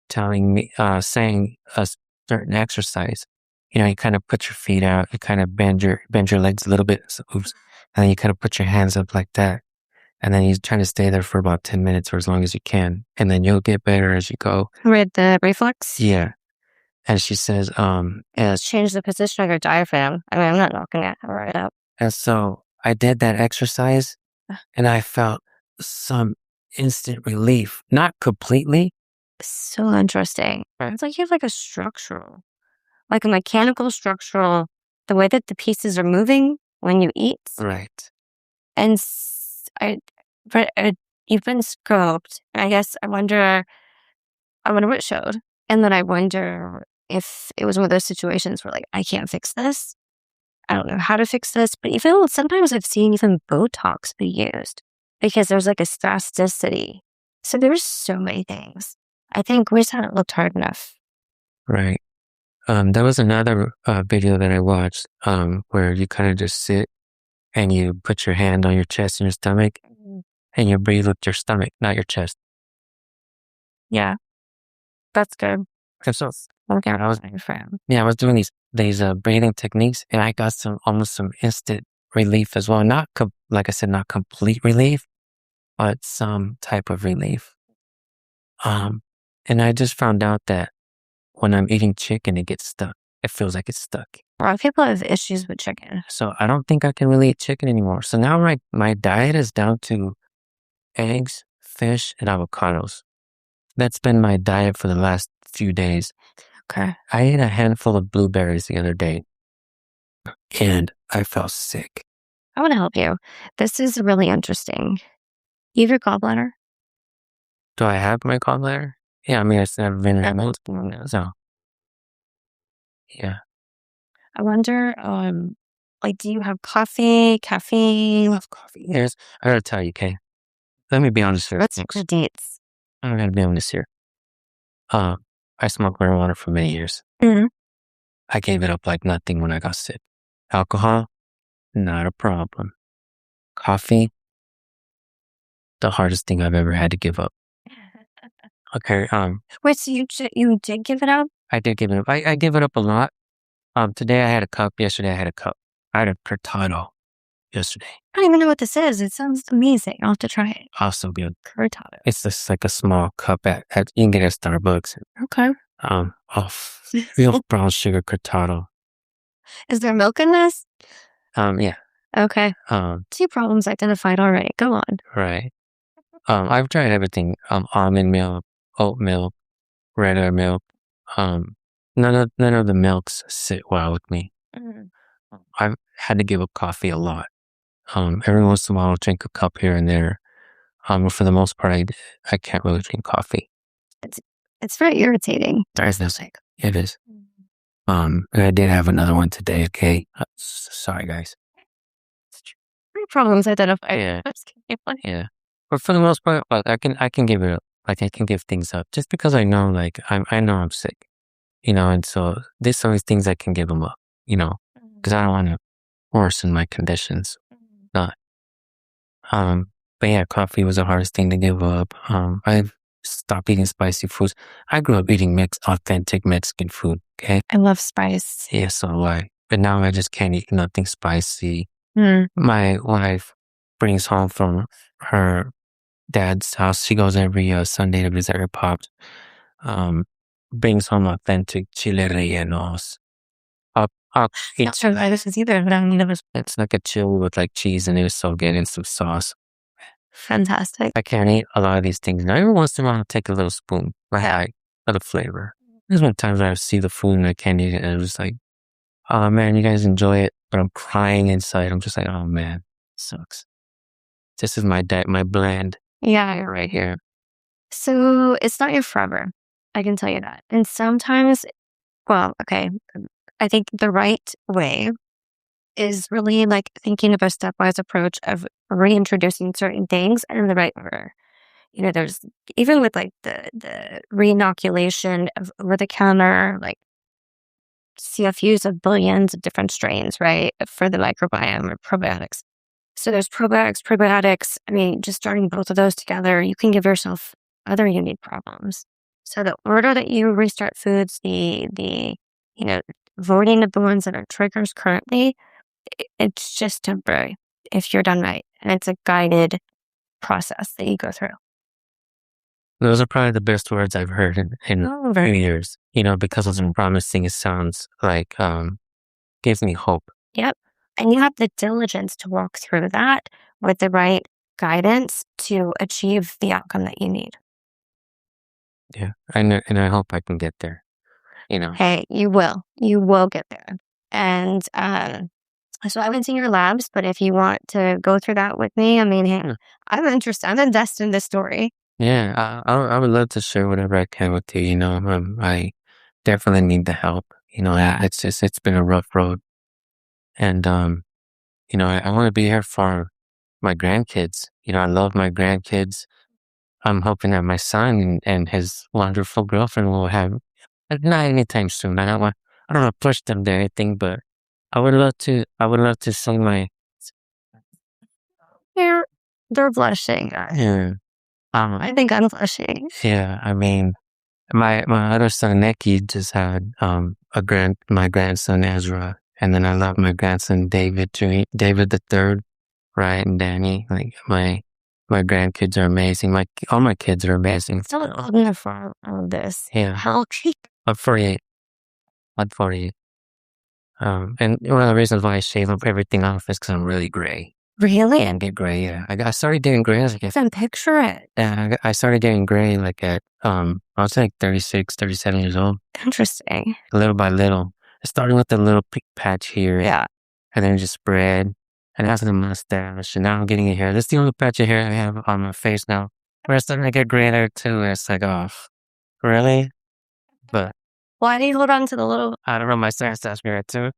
Speaker 2: telling me, saying a certain exercise. You kind of put your feet out, you kind of bend your legs a little bit, so, oops, and then you kind of put your hands up like that. And then you're trying to stay there for about 10 minutes or as long as you can. And then you'll get better as you go.
Speaker 1: With the reflex?
Speaker 2: Yeah. And she says,
Speaker 1: Change the position of your diaphragm. I mean, I'm not knocking it right up.
Speaker 2: and so I did that exercise and I felt some instant relief. Not completely.
Speaker 1: So interesting. It's like you have like a structural, like a mechanical structural, the way that the pieces are moving when you eat.
Speaker 2: Right.
Speaker 1: And but you've been scoped. I guess I wonder what it showed. And then I wonder if it was one of those situations where like, I can't fix this. I don't know how to fix this. But even sometimes I've seen even Botox be used because there's like a spasticity. So there's so many things. I think we just haven't looked hard enough.
Speaker 2: Right. There was another video that I watched where you kind of just sit and you put your hand on your chest and your stomach and you breathe with your stomach, not your chest.
Speaker 1: Yeah, that's good.
Speaker 2: And so
Speaker 1: Okay,
Speaker 2: I was doing these breathing techniques and I got almost some instant relief as well. Not like I said, not complete relief, but some type of relief. And I just found out that when I'm eating chicken, it gets stuck. It feels like it's stuck.
Speaker 1: A lot of people have issues with chicken.
Speaker 2: So I don't think I can really eat chicken anymore. So now my diet is down to eggs, fish, and avocados. That's been my diet for the last few days.
Speaker 1: Okay.
Speaker 2: I ate a handful of blueberries the other day and I felt sick.
Speaker 1: I want to help you. This is really interesting. You have your gallbladder?
Speaker 2: Do I have my gallbladder? Yeah, I mean, it's never been removed. So, yeah.
Speaker 1: I wonder, like, do you have coffee, caffeine?
Speaker 2: Love coffee. I gotta tell you, okay? Let me be honest here.
Speaker 1: What's
Speaker 2: Folks.
Speaker 1: the dates?
Speaker 2: I gotta be honest here. I smoked marijuana for many years.
Speaker 1: Mhm.
Speaker 2: I gave it up like nothing when I got sick. Alcohol, not a problem. Coffee, the hardest thing I've ever had to give up. Okay,
Speaker 1: Wait, so you did give it up?
Speaker 2: I did give it up. I give it up a lot. Today I had a cup. Yesterday I had a cup. I had a cortado yesterday.
Speaker 1: I don't even know what this is. It sounds amazing. I'll have to try it.
Speaker 2: Also good.
Speaker 1: Cortado.
Speaker 2: It's just like a small cup at you can get it at Starbucks.
Speaker 1: Okay.
Speaker 2: Real brown sugar cortado.
Speaker 1: Is there milk in this?
Speaker 2: Yeah.
Speaker 1: Okay. 2 problems identified. All right, go on.
Speaker 2: Right. I've tried everything. Almond milk, oat milk, regular milk. None of the milks sit well with me.
Speaker 1: Mhm.
Speaker 2: I've had to give up coffee a lot. Every once in a while I'll drink a cup here and there. But for the most part, I can't really drink coffee.
Speaker 1: It's very irritating.
Speaker 2: There's no sake. It is. And I did have another one today. Okay. Sorry, guys.
Speaker 1: 3 problems identified.
Speaker 2: Yeah.
Speaker 1: That's kinda funny.
Speaker 2: Yeah. But for the most part, like, I can give it up. Like I can give things up just because I know, like I know I'm sick, and so there's always things I can give them up, because I don't want to worsen my conditions. Not. But yeah, coffee was the hardest thing to give up. I've stopped eating spicy foods. I grew up eating authentic Mexican food. Okay.
Speaker 1: I love spice.
Speaker 2: Yeah, so do I. But now I just can't eat nothing spicy.
Speaker 1: Mm.
Speaker 2: My wife brings home from her dad's house. She goes every Sunday to visit her pops. Brings home authentic chile rellenos. I'll eat.
Speaker 1: Not sure why this is either, but I mean, it was
Speaker 2: It's like a chili with like cheese and it was so good and some sauce.
Speaker 1: fantastic.
Speaker 2: I can't eat a lot of these things. Now, every once in a while, I'll take a little spoon. I of the flavor. There's been times where I see the food and I can't eat it. And it was like, oh man, you guys enjoy it. But I'm crying inside. I'm just like, oh man, sucks. This is my diet, my blend.
Speaker 1: Yeah.
Speaker 2: Right here.
Speaker 1: So it's not your forever. I can tell you that. And sometimes, well, okay, I think the right way is really like thinking of a stepwise approach of reintroducing certain things in the right order. There's even with like the reinoculation of over the counter, like CFUs of billions of different strains, right? For the microbiome or probiotics. So there's probiotics, prebiotics. I mean, just starting both of those together, you can give yourself other unique problems. So the order that you restart foods, the voting of the ones that are triggers currently, it's just temporary if you're done right. And it's a guided process that you go through.
Speaker 2: Those are probably the best words I've heard in very years, because it's promising. It sounds like, gives me hope.
Speaker 1: Yep. And you have the diligence to walk through that with the right guidance to achieve the outcome that you need.
Speaker 2: Yeah. And I hope I can get there,
Speaker 1: Hey, you will. You will get there. And so I haven't seen your labs, but if you want to go through that with me, I mean, hey, I'm interested. I'm invested in this story.
Speaker 2: Yeah, I would love to share whatever I can with you. I definitely need the help. It's been a rough road, and I want to be here for my grandkids. I love my grandkids. I'm hoping that my son and his wonderful girlfriend will have, not anytime soon. I don't want to push them to anything, but I would love to. I would love to sing my.
Speaker 1: They're blushing.
Speaker 2: Yeah.
Speaker 1: I think I'm blushing.
Speaker 2: Yeah, I mean, my other son Neki just had my grandson Ezra, and then I love my grandson David too. David the third, right, and Danny. Like my grandkids are amazing. All my kids are amazing.
Speaker 1: Still old enough for all of this.
Speaker 2: Yeah.
Speaker 1: How?
Speaker 2: I'm 48. I'm 48. And one of the reasons why I shave up everything off is because I'm really gray.
Speaker 1: Really?
Speaker 2: And get gray, yeah. I started getting gray as like,
Speaker 1: I can picture it.
Speaker 2: yeah, I started getting gray like at, I was like 36, 37 years old,
Speaker 1: Interesting.
Speaker 2: little by little. It started with a little pink patch here.
Speaker 1: Yeah.
Speaker 2: And then it just spread. And after the mustache, and now I'm getting a hair. That's the only patch of hair I have on my face now. Where it's starting to get gray there too. And it's like, oh, really? But
Speaker 1: Why do you hold on to the little?
Speaker 2: I don't know, my science asked me that too.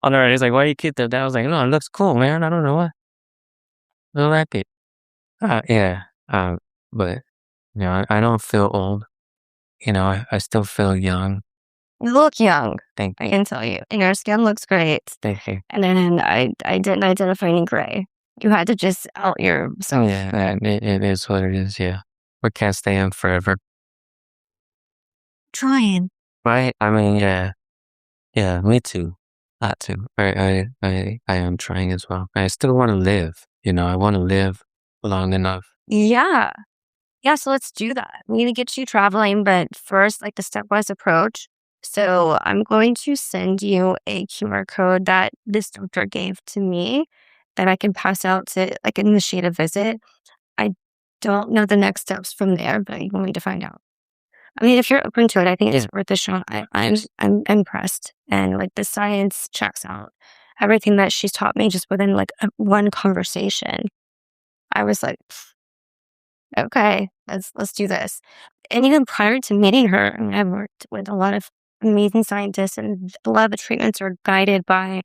Speaker 2: On the right, he's like, why do you keep that? I was like, no, it looks cool, man. I don't know why. I like it. Yeah. But, I don't feel old. I still feel young.
Speaker 1: You look young.
Speaker 2: Thank
Speaker 1: I
Speaker 2: you.
Speaker 1: can tell you, and your skin looks great.
Speaker 2: Thank you.
Speaker 1: And then I didn't identify any gray. You had to just out yourself.
Speaker 2: Yeah, it is what it is, yeah. We can't stay young forever.
Speaker 1: Trying.
Speaker 2: Right? I mean, yeah. Yeah, me too. That too. I am trying as well. I still want to live. I want to live long enough.
Speaker 1: Yeah. Yeah, so let's do that. We need to get you traveling, but first, like the stepwise approach. So I'm going to send you a QR code that this doctor gave to me that I can pass out to like initiate a visit. I don't know the next steps from there, but you want me to find out. I mean, if you're open to it, I think it's worth a shot. I'm impressed, and like the science checks out. Everything that she's taught me just within like one conversation, I was like, okay, let's do this. And even prior to meeting her, I mean, I've worked with a lot of amazing scientists, and a lot of the treatments are guided by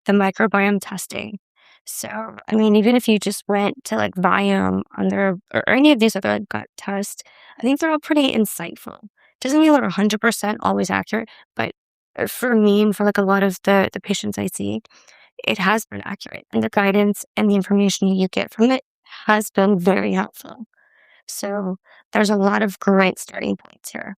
Speaker 1: the microbiome testing. So, I mean, even if you just went to like Biome on their or any of these other like, gut tests, I think they're all pretty insightful. Doesn't mean they're 100% always accurate, but for me and for like a lot of the patients I see, it has been accurate, and the guidance and the information you get from it has been very helpful. So there's a lot of great starting points here.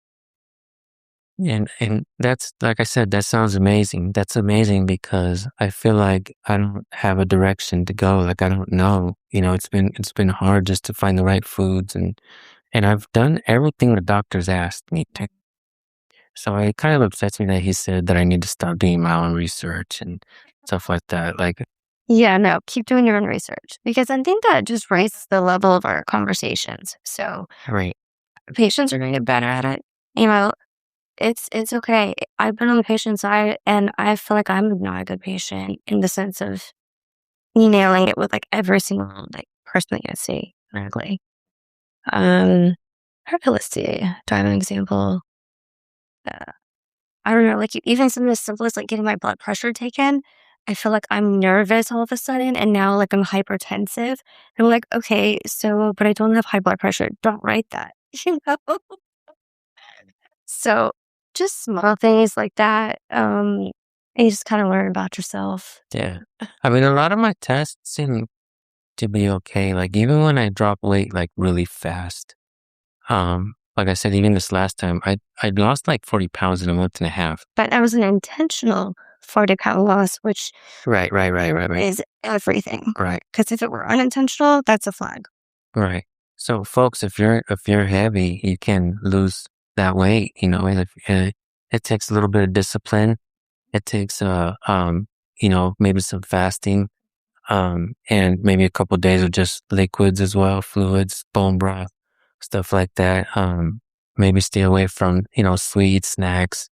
Speaker 2: And that's like I said, that sounds amazing. That's amazing because I feel like I don't have a direction to go. Like I don't know. It's been hard just to find the right foods and I've done everything the doctors asked me to. So it kind of upsets me that he said that I need to stop doing my own research and stuff like that. Like,
Speaker 1: Yeah, no, keep doing your own research because I think that just raises the level of our conversations. So
Speaker 2: right.
Speaker 1: patients are going to get better at it. You know, it's okay. I've been on the patient side, and I feel like I'm not a good patient in the sense of nailing it with like every single like person that you see medically. Okay, let's see. Do I have an example? Uh, I don't know, like even something as simple as like getting my blood pressure taken. I feel like I'm nervous all of a sudden, and now like I'm hypertensive. I'm like, okay, so but I don't have high blood pressure. Don't write that. You know? So just small things like that. And you just kind of learn about yourself.
Speaker 2: Yeah. I mean, a lot of my tests seem to be okay. Like even when I drop weight like really fast, like I said, even this last time, I lost like 40 pounds in a month and a half.
Speaker 1: But that was an intentional 40-pound loss, which
Speaker 2: Right.
Speaker 1: is everything.
Speaker 2: Right.
Speaker 1: Because if it were unintentional, that's a flag.
Speaker 2: Right. So folks, if you're heavy, you can lose that weight, and it takes a little bit of discipline. It takes maybe some fasting, and maybe a couple days of just liquids as well, fluids, bone broth, stuff like that. Maybe stay away from, sweets, snacks,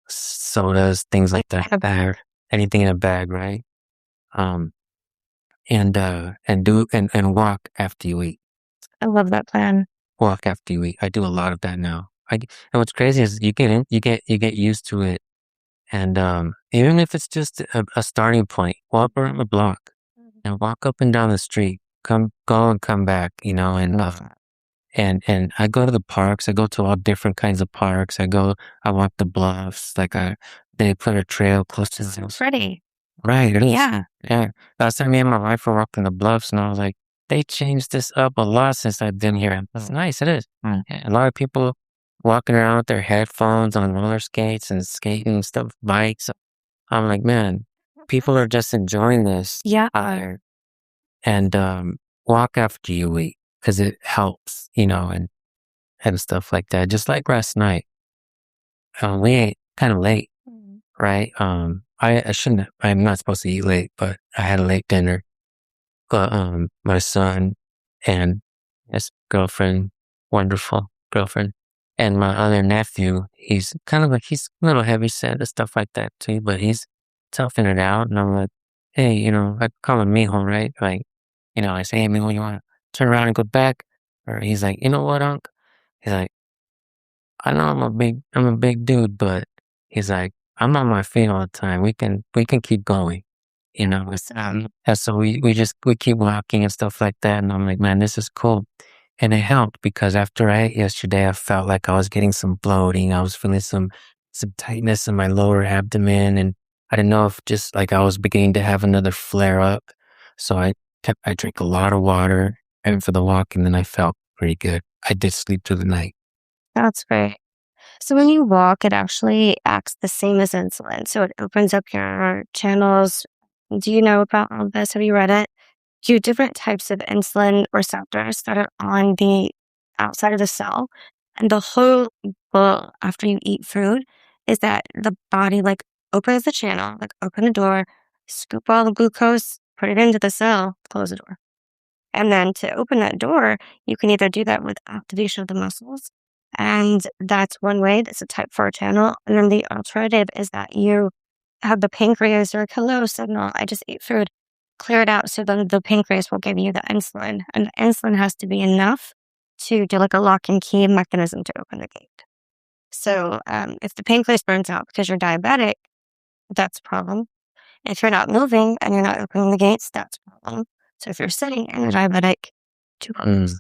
Speaker 2: sodas, things like that.
Speaker 1: A bag.
Speaker 2: Anything in a bag, right? Um, and walk after you eat.
Speaker 1: I love that plan.
Speaker 2: Walk after you eat. I do a lot of that now. And what's crazy is you get used to it. And even if it's just a starting point, walk around the block and walk up and down the street. Go and come back, and I go to the parks. I go to all different kinds of parks. I walk the bluffs. They put a trail close to the
Speaker 1: So
Speaker 2: house.
Speaker 1: pretty.
Speaker 2: Right, it is.
Speaker 1: Yeah.
Speaker 2: Yeah. Last time me and my wife were walking the bluffs, and I was like, they changed this up a lot since I've been here. It's nice. It is. Yeah, a lot of people walking around with their headphones on roller skates and skating and stuff, bikes. I'm like, man, people are just enjoying this.
Speaker 1: Yeah.
Speaker 2: And walk after you eat because it helps, and stuff like that. Just like last night, we ate kind of late. right? I shouldn't, I'm not supposed to eat late, but I had a late dinner. But, my son and his girlfriend, wonderful girlfriend, and my other nephew, he's kind of like, he's a little heavy set and stuff like that too, but he's toughing it out. And I'm like, hey, I call him Mijo, right? Like, I say, hey, Mijo, you want to turn around and go back? Or he's like, you know what, Unc? He's like, I know I'm a big dude, but he's like, I'm on my feet all the time. We can keep going. And so we keep walking and stuff like that. And I'm like, man, this is cool. And it helped because after I ate yesterday, I felt like I was getting some bloating. I was feeling some tightness in my lower abdomen. And I didn't know if just like I was beginning to have another flare up. So I drank a lot of water and for the walk, and then I felt pretty good. I did sleep through the night.
Speaker 1: That's great. So when you walk, it actually acts the same as insulin. So it opens up your channels. Do you know about all this? Have you read it? You different types of insulin receptors that are on the outside of the cell. And the whole goal after you eat food is that the body like opens the channel, like open the door, scoop all the glucose, put it into the cell, close the door. And then to open that door, you can either do that with activation of the muscles. And that's one way, that's a type 4 channel. And then the alternative is that you have the pancreas or hello signal. I just ate food, clear it out so then the pancreas will give you the insulin. And the insulin has to be enough to do like a lock and key mechanism to open the gate. So if the pancreas burns out because you're diabetic, that's a problem. If you're not moving and you're not opening the gates, that's a problem. So if you're sitting and you're diabetic, two
Speaker 2: Mm,
Speaker 1: problems.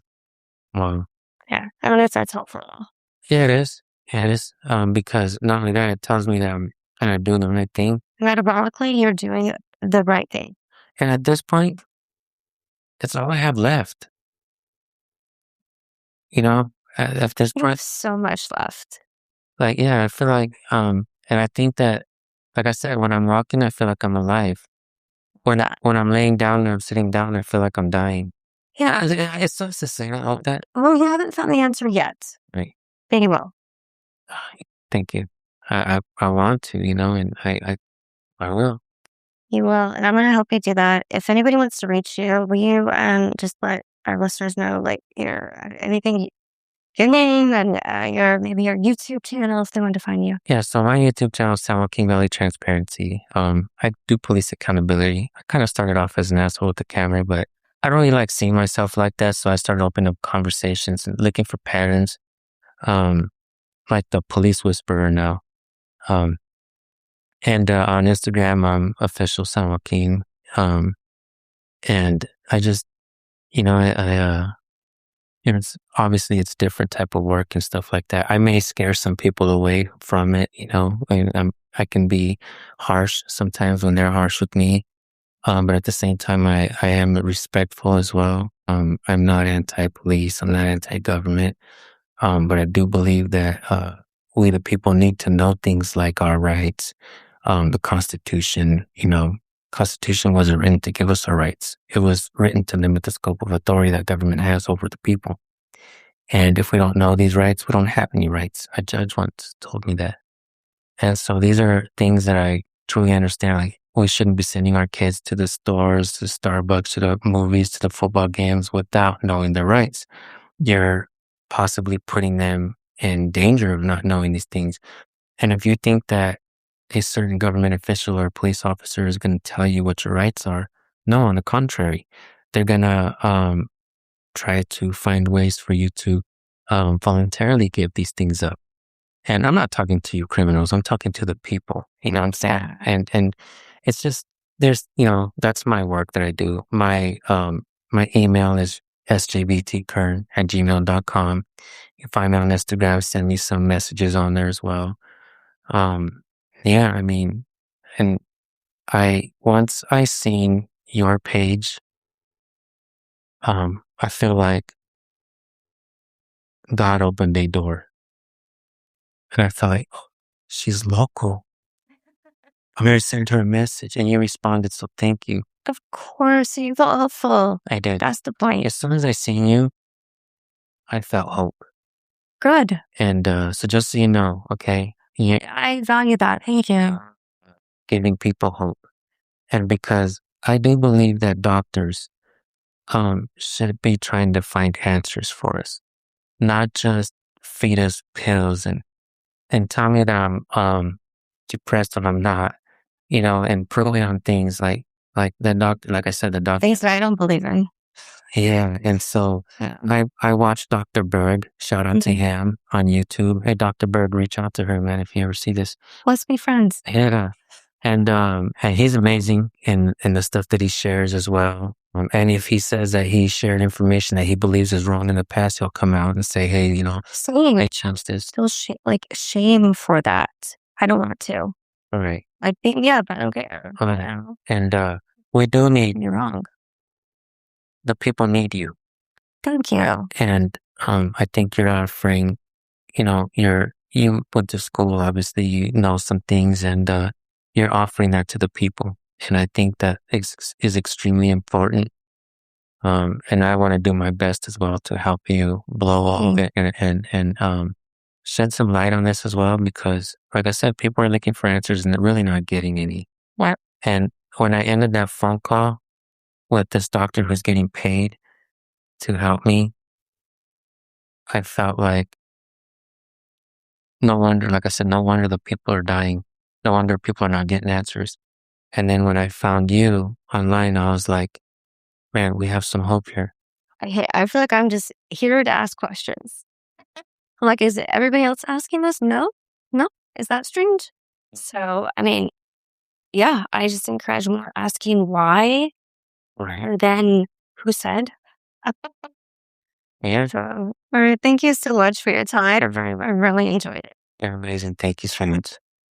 Speaker 2: wow.
Speaker 1: Yeah, I don't know if that's helpful at all.
Speaker 2: Yeah, it is. Yeah, it is. Because not only that, it tells me that I'm kind of doing the right thing.
Speaker 1: Metabolically, you're doing the right thing.
Speaker 2: And at this point, that's all I have left. At this
Speaker 1: You have
Speaker 2: point,
Speaker 1: so much left.
Speaker 2: like, yeah, I feel like, and I think that, like I said, when I'm walking, I feel like I'm alive. When I'm laying down and I'm sitting down, I feel like I'm dying. Yeah, it sucks to say all that.
Speaker 1: Well, you haven't found the answer yet.
Speaker 2: Right.
Speaker 1: But you will.
Speaker 2: Thank you. I want to, and I will.
Speaker 1: You will. And I'm going to help you do that. If anybody wants to reach you, will you just let our listeners know, like, your name and maybe your YouTube channel if they want to find you?
Speaker 2: Yeah, so my YouTube channel is King Valley Transparency. I do police accountability. I kind of started off as an asshole with the camera, but I don't really like seeing myself like that. So I started opening up conversations and looking for patterns, um, like the police whisperer now. Um, and on Instagram, I'm official King. And I just, it's different type of work and stuff like that. I may scare some people away from it, and I can be harsh sometimes when they're harsh with me. But at the same time, I am respectful as well. I'm not anti-police. I'm not anti-government. But I do believe that, we the people need to know things like our rights, the Constitution, Constitution wasn't written to give us our rights. It was written to limit the scope of authority that government has over the people. And if we don't know these rights, we don't have any rights. A judge once told me that. And so these are things that I truly understand. Like, we shouldn't be sending our kids to the stores, to Starbucks, to the movies, to the football games without knowing their rights. You're possibly putting them in danger of not knowing these things. And if you think that a certain government official or police officer is going to tell you what your rights are, no, on the contrary, they're going to try to find ways for you to voluntarily give these things up. And I'm not talking to you criminals. I'm talking to the people. You know what I'm saying? And it's just that's my work that I do. My email is sjbtkern@gmail.com. You can find me on Instagram. Send me some messages on there as well. Yeah, I mean, and once I seen your page, I feel like God opened a door, and I felt like, oh, she's local. I'm going to send her a message, and you responded, so thank you.
Speaker 1: Of course, you're awful.
Speaker 2: I did.
Speaker 1: That's the point.
Speaker 2: As soon as I seen you, I felt hope.
Speaker 1: Good.
Speaker 2: And so just so you know, okay? Yeah,
Speaker 1: I value that. Thank you.
Speaker 2: giving people hope. And because I do believe that doctors should be trying to find answers for us, not just feed us pills and tell me that I'm depressed when I'm not, and prove me on things like the doctor, like I said, the doctor.
Speaker 1: Things that I don't believe in.
Speaker 2: Yeah, and so
Speaker 1: Yeah.
Speaker 2: I watched Dr. Berg. Shout out to him on YouTube. Hey, Dr. Berg, reach out to her, man, if you ever see this.
Speaker 1: Let's be friends.
Speaker 2: Yeah, and he's amazing in the stuff that he shares as well. And if he says that he shared information that he believes is wrong in the past, he'll come out and say, "Hey,
Speaker 1: Same.
Speaker 2: I changed this."
Speaker 1: Feel shame for that. I don't want to.
Speaker 2: All right,
Speaker 1: I think, yeah, but I don't care.
Speaker 2: all right. And we do need
Speaker 1: You're wrong.
Speaker 2: the people need you,
Speaker 1: Thank you.
Speaker 2: and I think you're not afraid. You went to school, obviously, you know some things, and you're offering that to the people. And I think that is extremely important. And I want to do my best as well to help you blow all of it and shed some light on this as well, because like I said, people are looking for answers and they're really not getting any.
Speaker 1: What?
Speaker 2: And when I ended that phone call with this doctor who's getting paid to help me, I felt like no wonder, like I said, no wonder the people are dying. No wonder people are not getting answers. And then when I found you online, I was like, man, we have some hope here.
Speaker 1: I feel like I'm just here to ask questions. I'm like, is everybody else asking this? No? No? Is that strange? So, I mean, yeah, I just encourage more asking why
Speaker 2: Right.
Speaker 1: rather than who said.
Speaker 2: Yeah,
Speaker 1: So, all right, thank you so much for your time. I really enjoyed it.
Speaker 2: you're amazing. Thank you so much.